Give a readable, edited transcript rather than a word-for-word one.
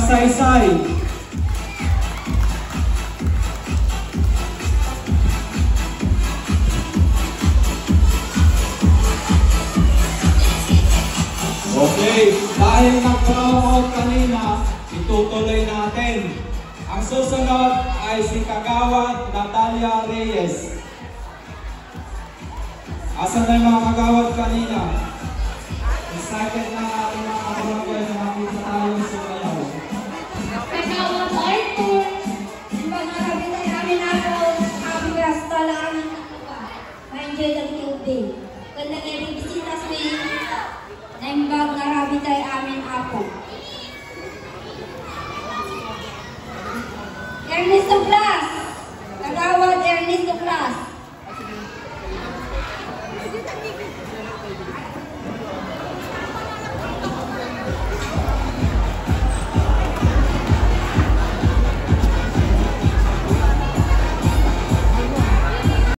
Saysay. Okay, dahil nag-promote kanina, itutuloy natin. Ang susunod ay si Kagawad Natalia Reyes. Asan na yung mga kagawad kanina? Excited na ating mga kabarangay na makita tayo sa ngayon. Kagawad Arthur, pangarapin ay namin ako, ang rasta lang ma-enjoy ng tubig. Kung nag-ibisita sa naimbag na rabi tayo amin ako. Ernesto Class, Kagawad Ernesto Class.